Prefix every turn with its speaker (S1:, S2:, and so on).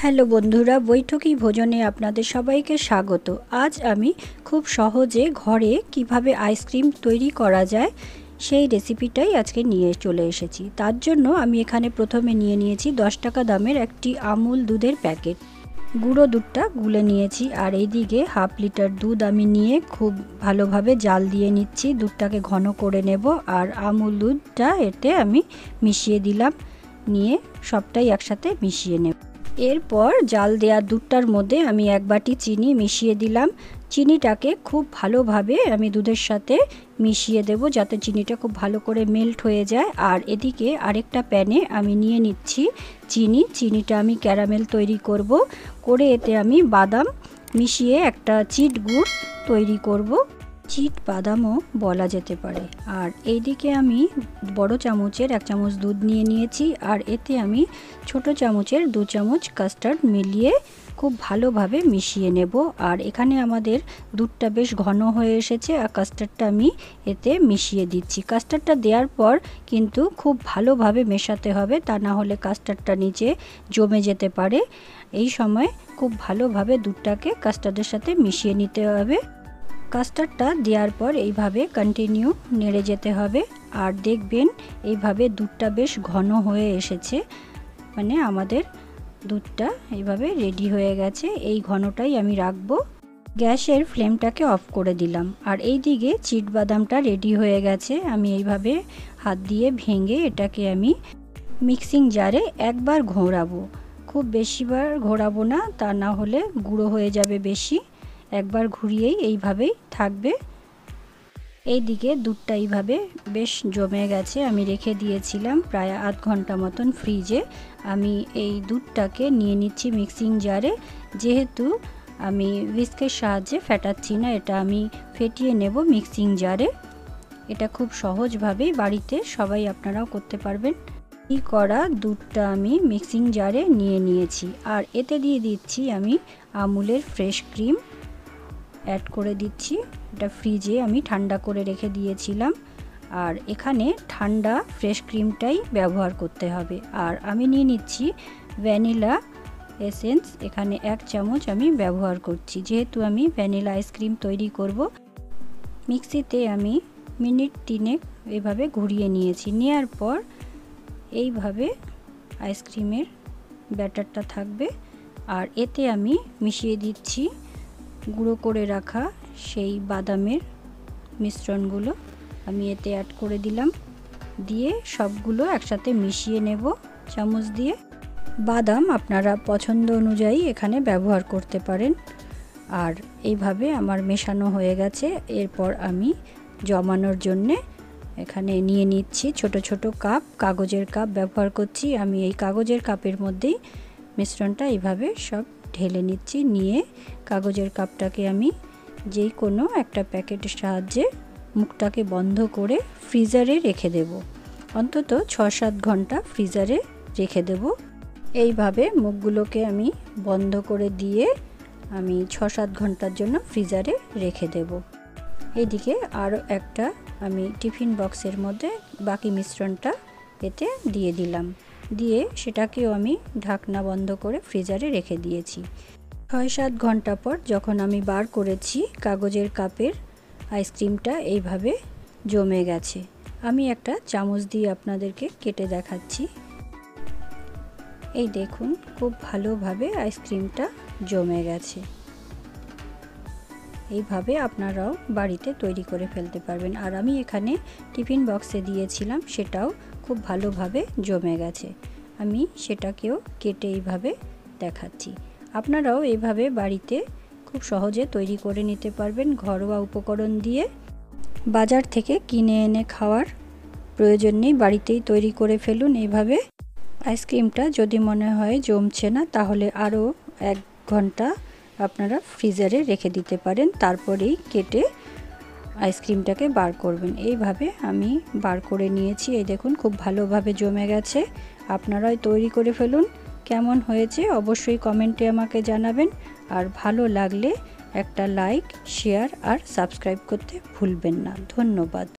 S1: Hello বন্ধুরা, বৈঠকি ভোজনে আপনাদের সবাইকে স্বাগত। আজ আমি খুব সহজে ঘরে কিভাবে আইসক্রিম তৈরি করা যায় সেই রেসিপিটাই আজকে নিয়ে চলে এসেছি। তার জন্য আমি এখানে প্রথমে নিয়ে নিয়েছি 10 টাকা দামের একটি আমুল দুধের প্যাকেট। গুঁড়ো দুধটা গুলে নিয়েছি, আর এইদিকে হাফ লিটার দুধ আমি নিয়ে খুব ভালোভাবে জাল দিয়ে নিচ্ছি। দুধটাকে ঘন করে নেব, আর আমুল দুধটা এতে আমি মিশিয়ে দিলাম, নিয়ে সবটাই একসাথে মিশিয়ে নেব। এরপর জাল দেওয়া দুধটার মধ্যে আমি 1 বাটি চিনি মিশিয়ে দিলাম। চিনিটাকে খুব ভালোভাবে আমি দুধের সাথে মিশিয়ে দেব, যাতে চিনিটা খুব ভালো করে মেল্ট হয়ে যায়। আর এদিকে আরেকটা প্যানে আমি নিয়ে নিচ্ছি চিনিটা আমি ক্যারামেল তৈরি করব, করে এতে আমি বাদাম মিশিয়ে একটা চিট গুড় তৈরি করব। চিট বাদামও বলা যেতে পারে। আর এইদিকে আমি বড় চামচের 1 চামচ দুধ নিয়ে নিয়েছি, আর এতে আমি ছোট চামচের 2 চামচ কাস্টার্ড মিলিয়ে খুব ভালোভাবে মিশিয়ে নেব। আর এখানে আমাদের দুধটা বেশ ঘন হয়ে এসেছে, আর কাস্টার্ডটা আমি এতে মিশিয়ে দিচ্ছি। কাস্টার্ডটা দেওয়ার পর কিন্তু খুব ভালোভাবে মেশাতে হবে, তা না হলে কাস্টার্ডটা নিচে জমে যেতে পারে। এই সময় খুব ভালোভাবে দুধটাকে কাস্টার্ডের সাথে মিশিয়ে নিতে হবে। কাস্টার্ডটা দেওয়ার পর এইভাবে কন্টিনিউ নেড়ে যেতে হবে, আর দেখবেন এইভাবে দুধটা বেশ ঘন হয়ে এসেছে, মানে আমাদের দুধটা এইভাবে রেডি হয়ে গেছে। এই ঘনটাই আমি রাখবো। গ্যাসের ফ্লেমটাকে অফ করে দিলাম, আর এই দিকে চিট বাদামটা রেডি হয়ে গেছে। আমি এইভাবে হাত দিয়ে ভেঙে এটাকে আমি মিক্সিং জারে একবার ঘোরাবো, খুব বেশিবার ঘোরাবো না, তা না হলে গুঁড়ো হয়ে যাবে বেশি। একবার ঘুরিয়েই এইভাবেই থাকবে। এই দিকে দুধটা এইভাবে বেশ জমে গেছে। আমি রেখে দিয়েছিলাম প্রায় আধ ঘন্টা মতন ফ্রিজে। আমি এই দুধটাকে নিয়ে নিচ্ছি মিক্সিং জারে। যেহেতু আমি হুইস্কের সাহায্যে ফেটাচ্ছি না, এটা আমি ফেটিয়ে নেব মিক্সিং জারে। এটা খুব সহজভাবেই বাড়িতে সবাই আপনারাও করতে পারবেন। এই করা দুধটা আমি মিক্সিং জারে নিয়ে নিয়েছি, আর এতে দিয়ে দিচ্ছি আমি আমুলের ফ্রেশ ক্রিম অ্যাড করে দিচ্ছি। এটা ফ্রিজে আমি ঠান্ডা করে রেখে দিয়েছিলাম, আর এখানে ঠান্ডা ফ্রেশ ক্রিমটাই ব্যবহার করতে হবে। আর আমি নিয়ে নিচ্ছি ভ্যানিলা এসেন্স, এখানে 1 চামচ আমি ব্যবহার করছি, যেহেতু আমি ভ্যানিলা আইসক্রিম তৈরি করব। মিক্সিতে আমি মিনিট 3 এভাবে ঘুরিয়ে নিয়েছি। নেওয়ার পর এইভাবে আইসক্রিমের ব্যাটারটা থাকবে, আর এতে আমি মিশিয়ে দিচ্ছি গুঁড়ো করে রাখা সেই বাদামের মিশ্রণগুলো। আমি এতে অ্যাড করে দিলাম, দিয়ে সবগুলো একসাথে মিশিয়ে নেব চামচ দিয়ে। বাদাম আপনারা পছন্দ অনুযায়ী এখানে ব্যবহার করতে পারেন। আর এইভাবে আমার মেশানো হয়ে গেছে। এরপর আমি জমানোর জন্যে এখানে নিয়ে নিচ্ছি ছোট ছোট কাপ, কাগজের কাপ ব্যবহার করছি। আমি এই কাগজের কাপের মধ্যেই মিশ্রণটা এইভাবে সব ঢেলে নিচ্ছি। নিয়ে কাগজের কাপটাকে আমি যেই কোনো একটা প্যাকেটের সাহায্যে মুখটাকে বন্ধ করে ফ্রিজারে রেখে দেব। অন্তত 6-7 ঘন্টা ফ্রিজারে রেখে দেব। এইভাবে মুখগুলোকে আমি বন্ধ করে দিয়ে আমি 6-7 ঘন্টার জন্য ফ্রিজারে রেখে দেব। এইদিকে আরও একটা আমি টিফিন বক্সের মধ্যে বাকি মিশ্রণটা এতে দিয়ে দিলাম, দিয়ে সেটাকেও আমি ঢাকনা বন্ধ করে ফ্রিজারে রেখে দিয়েছি। 6-7 ঘন্টা পর যখন আমি বার করেছি, কাগজের কাপের আইসক্রিমটা এইভাবে জমে গেছে। আমি একটা চামচ দিয়ে আপনাদেরকে কেটে দেখাচ্ছি। এই দেখুন, খুব ভালোভাবে আইসক্রিমটা জমে গেছে। এইভাবে আপনারাও বাড়িতে তৈরি করে ফেলতে পারবেন। আর আমি এখানে টিফিন বক্সে দিয়েছিলাম, সেটাও খুব ভালোভাবে জমে গেছে। আমি সেটাকেও কেটে এইভাবে দেখাচ্ছি। আপনারাও এইভাবে বাড়িতে খুব সহজে তৈরি করে নিতে পারবেন ঘরোয়া উপকরণ দিয়ে। বাজার থেকে কিনে এনে খাওয়ার প্রয়োজন নেই, বাড়িতেই তৈরি করে ফেলুন এইভাবে। আইসক্রিমটা যদি মনে হয় জমছে না, তাহলে আরও 1 ঘন্টা আপনারা ফ্রিজারে রেখে দিতে পারেন, তারপরেই কেটে আইসক্রিমটাকে বার করবেন। এইভাবে আমি বার করে নিয়েছি। এই দেখুন, খুব ভালোভাবে জমে গেছে। আপনারাই তৈরি করে ফেলুন। কেমন হয়েছে অবশ্যই কমেন্টে আমাকে জানাবেন, আর ভালো লাগলে একটা লাইক, শেয়ার আর সাবস্ক্রাইব করতে ভুলবেন না। ধন্যবাদ।